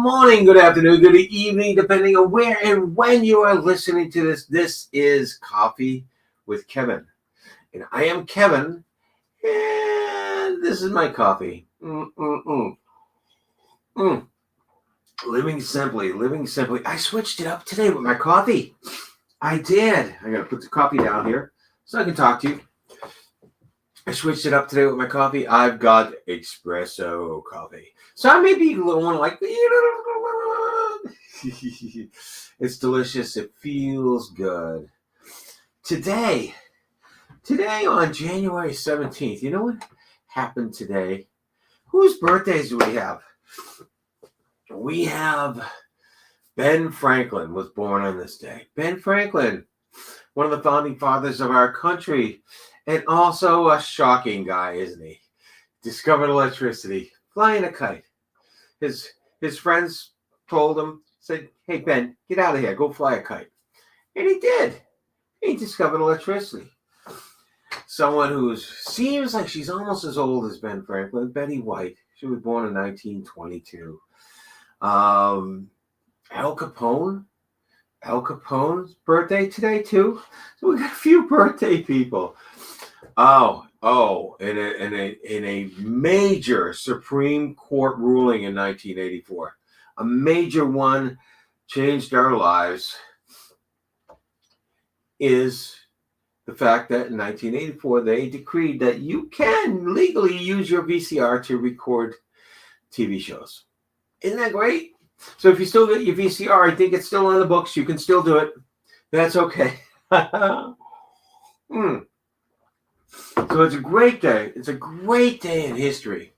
morning, good afternoon, good evening, depending on where and when you are listening to this. This is Coffee with Kevin. And I am Kevin, and this is my coffee. Living simply, living simply. I switched it up today with my coffee. I did. I got to put the coffee down here so I can talk to you. I switched it up today with my coffee. I've got espresso coffee. So I may be a little one like, it's delicious. It feels good. Today on January 17th, you know what happened today? Whose birthdays do we have? We have Ben Franklin was born on this day. Ben Franklin, one of the founding fathers of our country. And also a shocking guy, isn't he? Discovered electricity, flying a kite. His friends told him, said, "Hey, Ben, get out of here. Go fly a kite." And he did. He discovered electricity. Someone who seems like she's almost as old as Ben Franklin, Betty White. She was born in 1922. Al Capone's birthday today, too. So we got a few birthday people. In a major Supreme Court ruling in 1984, a major one, changed our lives, is the fact that in 1984 they decreed that you can legally use your VCR to record TV shows. Isn't that great? So if you still get your VCR, I think it's still on the books. You can still do it. That's okay. So it's a great day. It's a great day in history.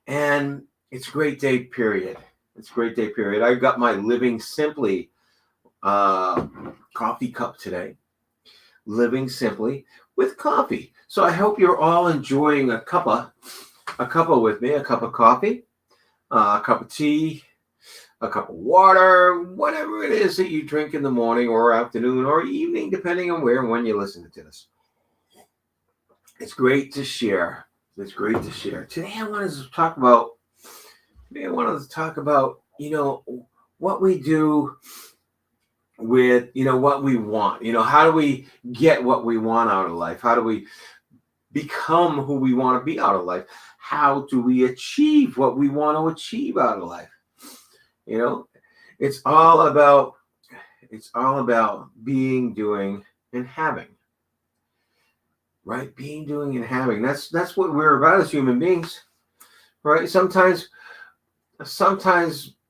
And it's a great day, period. It's a great day, period. I've got my Living Simply coffee cup today. Living Simply with coffee. So I hope you're all enjoying a cuppa with me, a cup of coffee, a cup of tea, a cup of water, whatever it is that you drink in the morning or afternoon or evening, depending on where and when you listen to this. It's great to share. It's great to share. Today I wanted to talk about, what we do with, what we want. How do we get what we want out of life? How do we become who we want to be out of life? How do we achieve what we want to achieve out of life? It's all about being, doing, and having. Right? Being, doing, and having. That's what we're about as human beings. Right? Sometimes,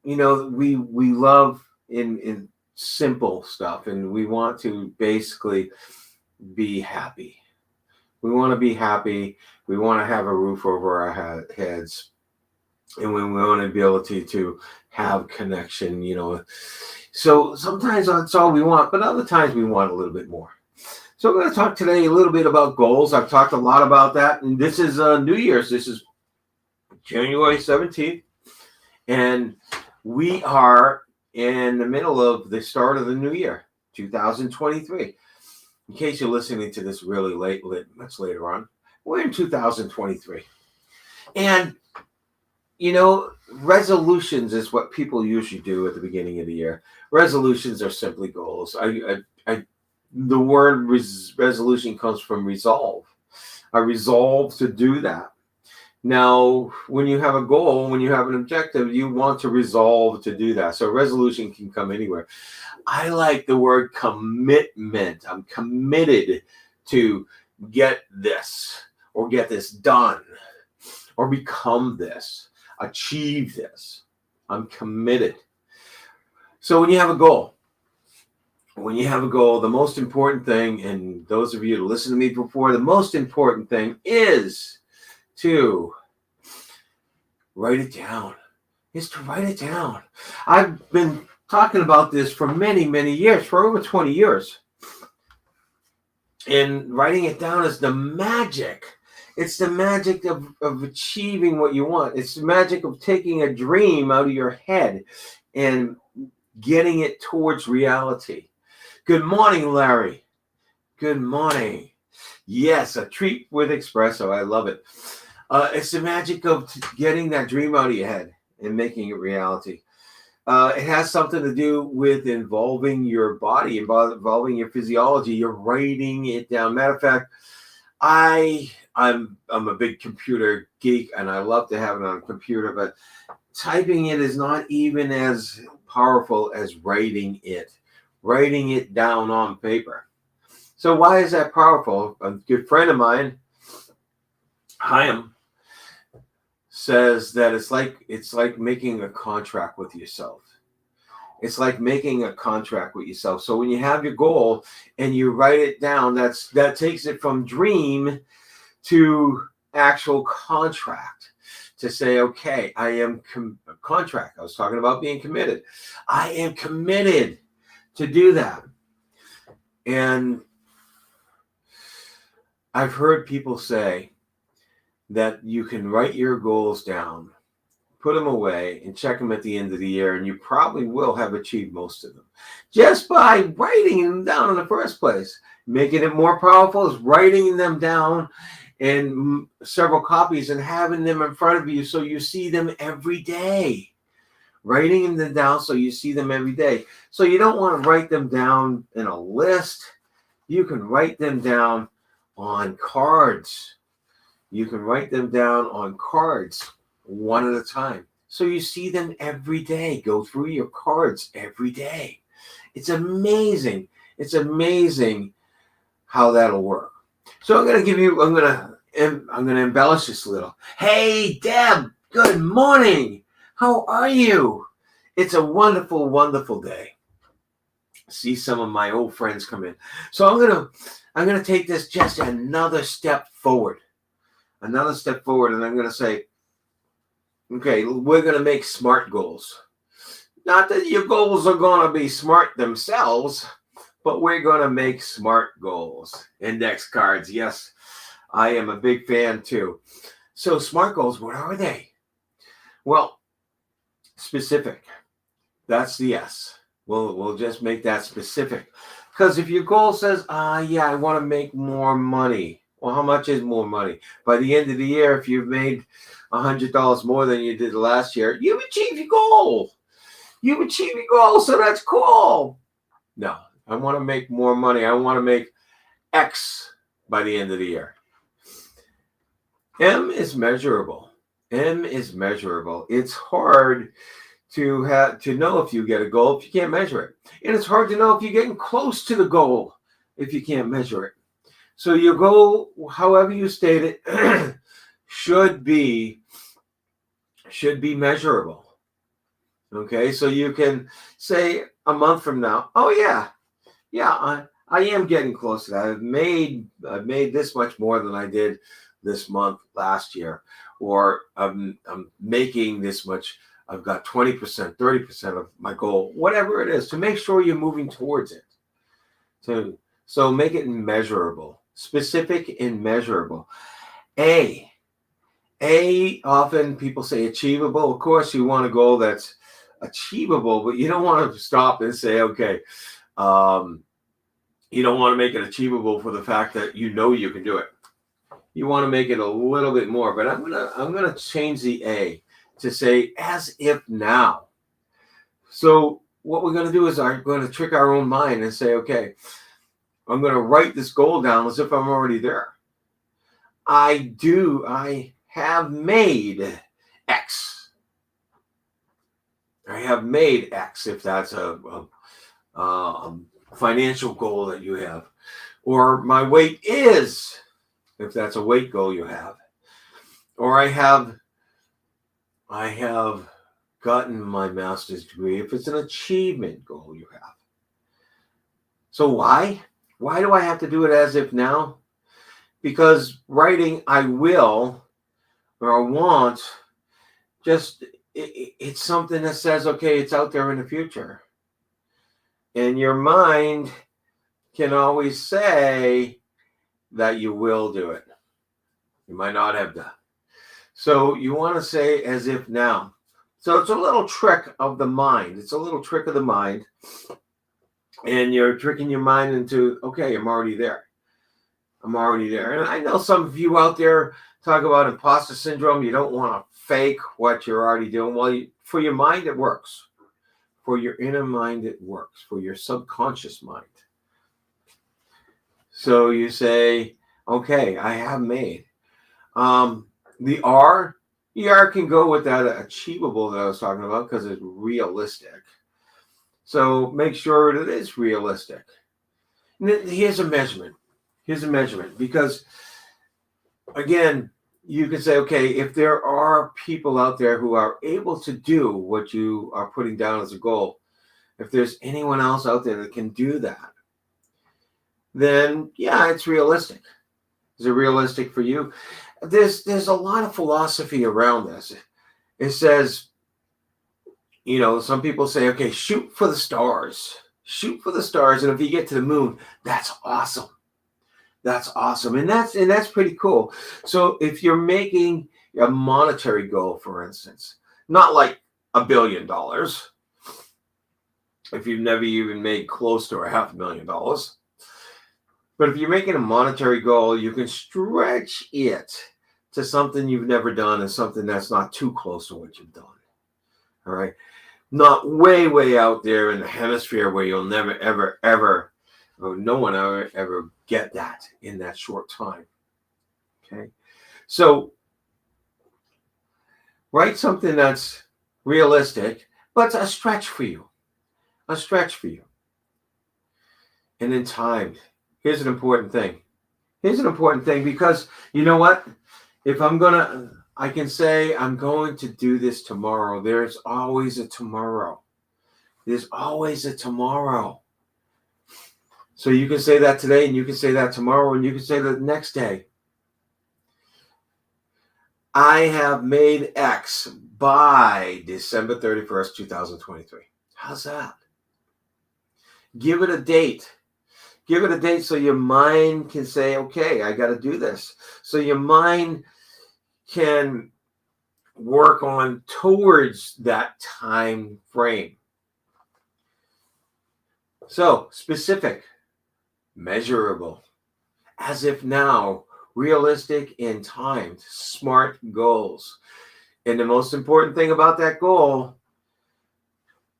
we love in simple stuff, and we want to basically be happy. We want to be happy. We want to have a roof over our heads. And we want the ability to have connection, So sometimes that's all we want, but other times we want a little bit more. So I'm going to talk today a little bit about goals. I've talked a lot about that. And this is New Year's. This is January 17th. And we are in the middle of the start of the new year, 2023. In case you're listening to this really late, much later on, we're in 2023. And, resolutions is what people usually do at the beginning of the year. Resolutions are simply goals. The word resolution comes from resolve. I resolve to do that. Now, when you have a goal, when you have an objective, you want to resolve to do that. So resolution can come anywhere. I like the word commitment. I'm committed to get this, or get this done, or become this, achieve this. I'm committed. So when you have a goal, the most important thing, and those of you who listened to me before, the most important thing is to write it down. I've been talking about this for many, many years, for over 20 years. And writing it down is the magic. It's the magic of achieving what you want. It's the magic of taking a dream out of your head and getting it towards reality. Good morning, Larry. Good morning. Yes, a treat with espresso. I love it. It's the magic of getting that dream out of your head and making it reality. It has something to do with involving your body, involving your physiology. You're writing it down. Matter of fact, I'm a big computer geek, and I love to have it on a computer, but typing it is not even as powerful as writing it down on paper. So why is that powerful? A good friend of mine, Chaim, says that it's like making a contract with yourself. It's like making a contract with yourself. So when you have your goal and you write it down, that takes it from dream to actual contract. To say, okay, I am contract. I was talking about being committed. I am committed to do that. And I've heard people say that you can write your goals down, put them away, and check them at the end of the year, and you probably will have achieved most of them just by writing them down in the first place. Making it more powerful is writing them down in several copies and having them in front of you so you see them every day. Writing them down so you see them every day. So you don't want to write them down in a list. You can write them down on cards. You can write them down on cards one at a time. So you see them every day. Go through your cards every day. It's amazing. It's amazing how that'll work. So I'm going to embellish this a little. Hey, Deb, good morning. How are you? It's a wonderful, wonderful day. See some of my old friends come in. So I'm going to take this just another step forward. And I'm going to say, okay, we're going to make SMART goals. Not that your goals are going to be smart themselves, but we're going to make SMART goals. Index cards, yes, I am a big fan too. So SMART goals, what are they? Well, specific. That's the S. We'll just make that specific. Because if your goal says, yeah, I want to make more money. Well, how much is more money? By the end of the year, if you've made $100 more than you did last year, you've achieved your goal. You've achieved your goal, so that's cool. No, I want to make more money. I want to make X by the end of the year. M is measurable. It's hard to know if you get a goal if you can't measure it. And it's hard to know if you're getting close to the goal if you can't measure it. So your goal, however you state it, should be measurable. Okay, so you can say a month from now, oh yeah, I am getting close to that. I've made this much more than I did this month last year, or I'm making this much. I've got 20%, 30% of my goal, whatever it is, to make sure you're moving towards it. So make it measurable, specific and measurable. A, often people say achievable. Of course, you want a goal that's achievable, but you don't want to stop and say, okay, you don't want to make it achievable for the fact that you know you can do it. You want to make it a little bit more, but I'm gonna change the A to say as if now. So what we're going to do is I'm going to trick our own mind and say, okay, I'm going to write this goal down as if I'm already there. I have made X. I have made X if that's a financial goal that you have. Or my weight is, if that's a weight goal you have. Or I have gotten my master's degree if it's an achievement goal you have. So why? Why do I have to do it as if now? Because writing I will or I want, it's something that says, okay, it's out there in the future. And your mind can always say that you will do it. You might not have done. So you want to say as if now. So it's a little trick of the mind. It's a little trick of the mind. And you're tricking your mind into, okay, I'm already there. I'm already there. And I know some of you out there talk about imposter syndrome. You don't want to fake what you're already doing. Well, for your mind, it works. for your inner mind, it works. For your subconscious mind. So you say, okay, I have made. The R, can go with that achievable that I was talking about because it's realistic. So make sure that it is realistic. And here's a measurement. Because, again, you can say, okay, if there are people out there who are able to do what you are putting down as a goal, if there's anyone else out there that can do that, then yeah, it's realistic. Is it realistic for you? There's a lot of philosophy around this. It says, some people say, okay, shoot for the stars. Shoot for the stars, and if you get to the moon, that's awesome. That's awesome. And that's pretty cool. So if you're making a monetary goal, for instance, not like $1 billion, if you've never even made close to $500,000, but if you're making a monetary goal, you can stretch it to something you've never done and something that's not too close to what you've done. All right. Not way, way out there in the hemisphere where you'll never, ever, ever, or no one ever get that in that short time. Okay. So write something that's realistic, but a stretch for you. A stretch for you. And then time. Here's an important thing. Because you know what? If I can say I'm going to do this tomorrow. There's always a tomorrow. So you can say that today, and you can say that tomorrow, and you can say that the next day. I have made X by December 31st, 2023. How's that? Give it a date. So your mind can say, okay, I got to do this. So your mind can work on towards that time frame. So specific, measurable, as if now, realistic and timed, smart goals. And the most important thing about that goal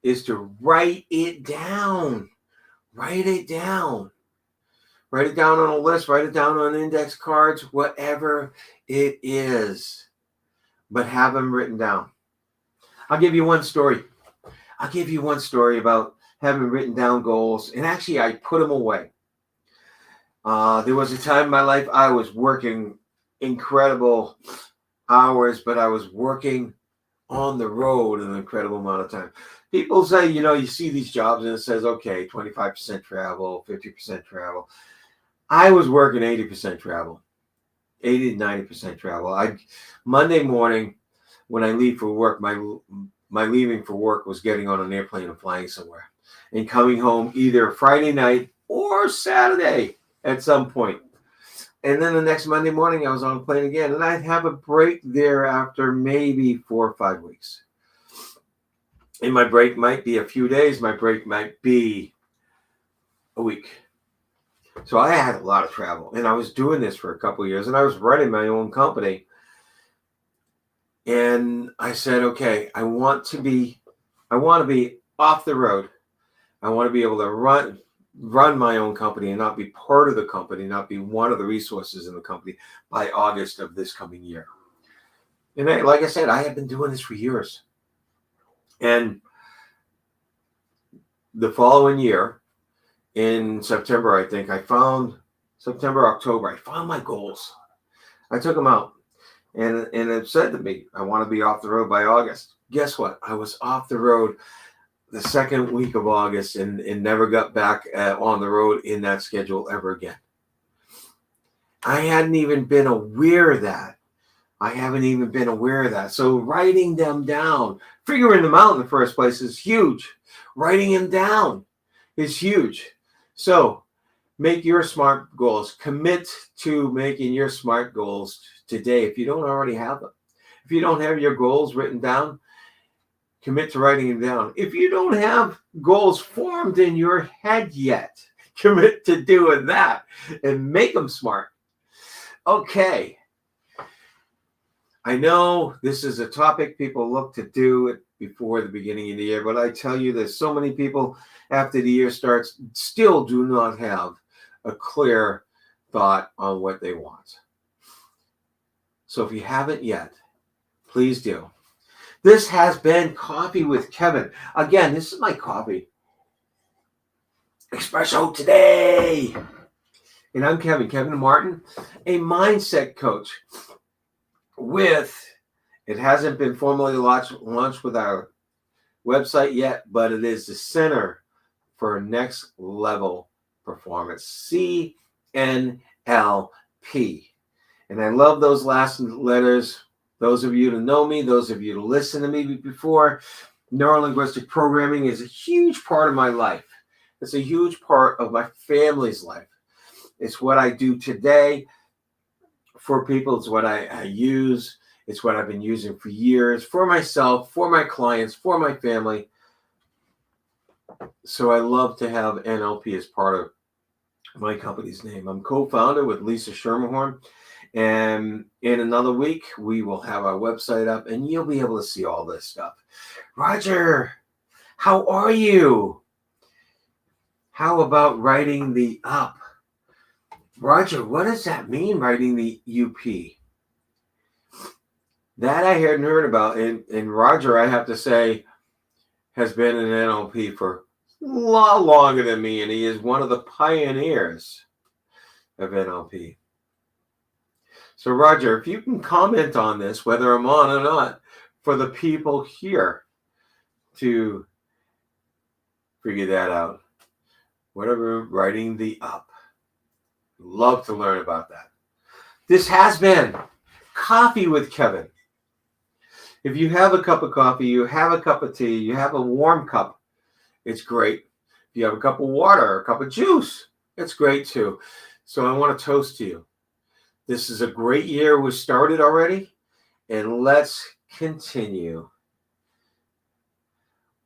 is to write it down. Write it down on a list, write it down on index cards, whatever it is. But have them written down. I'll give you one story about having written down goals. And actually, I put them away. There was a time in my life I was working incredible hours, but I was working on the road an incredible amount of time. People say, you see these jobs and it says, okay, 25% travel, 50% travel. I was working 80% travel, 80 to 90% travel. Monday morning when I leave for work, my leaving for work was getting on an airplane and flying somewhere and coming home either Friday night or Saturday at some point. And then the next Monday morning, I was on a plane again, and I'd have a break there after maybe 4 or 5 weeks. And my break might be a few days. My break might be a week. So I had a lot of travel, and I was doing this for a couple of years, and I was running my own company. And I said, okay, I want to be off the road. I want to be able to run my own company and not be part of the company, not be one of the resources in the company by August of this coming year. And like I said, I have been doing this for years. And the following year, in September, I think, October, I found my goals. I took them out. And it said to me, I want to be off the road by August. Guess what? I was off the road the second week of August and never got back on the road in that schedule ever again. I hadn't even been aware of that. So writing them down, figuring them out in the first place is huge. Writing them down is huge. So make your SMART goals. Commit to making your SMART goals today if you don't already have them. If you don't have your goals written down, commit to writing them down. If you don't have goals formed in your head yet, commit to doing that and make them SMART. Okay. I know this is a topic people look to do it before the beginning of the year. But I tell you, there's so many people after the year starts still do not have a clear thought on what they want. So if you haven't yet, please do. This has been Coffee with Kevin. Again, this is my coffee espresso today. And I'm Kevin Martin, a mindset coach with, it hasn't been formally launched with our website yet, but it is the Center for Next Level Performance, CNLP. And I love those last letters. Those of you to know me, those of you to listen to me before, neurolinguistic programming is a huge part of my life. It's a huge part of my family's life. It's what I do today for people. It's what I use. It's what I've been using for years, for myself, for my clients, for my family. So I love to have NLP as part of my company's name. I'm co-founder with Lisa Schermerhorn. And in another week, we will have our website up and you'll be able to see all this stuff. Roger, how are you? How about writing the up? Roger, what does that mean, writing the UP? That I hadn't heard about. And Roger, I have to say, has been an NLP for a lot longer than me. And he is one of the pioneers of NLP. So Roger, if you can comment on this, whether I'm on or not, for the people here to figure that out. Whatever, writing the up. Love to learn about that. This has been Coffee with Kevin. If you have a cup of coffee, you have a cup of tea, you have a warm cup, it's great. If you have a cup of water, a cup of juice, it's great too. So I want to toast to you. This is a great year. We started already, and let's continue.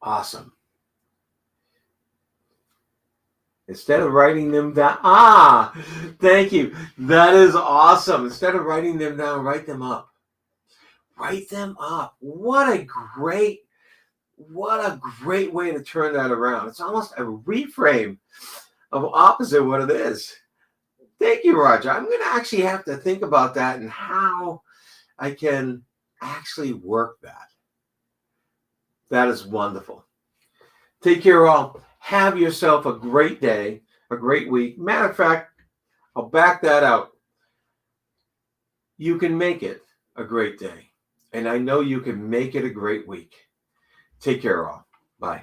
Awesome. Instead of writing them down, thank you. That is awesome. Instead of writing them down, write them up. Write them up. What a great way to turn that around. It's almost a reframe of opposite what it is. Thank you, Roger. I'm going to actually have to think about that and how I can actually work that. That is wonderful. Take care, all. Have yourself a great day, a great week. Matter of fact, I'll back that out. You can make it a great day. And I know you can make it a great week. Take care, all. Bye.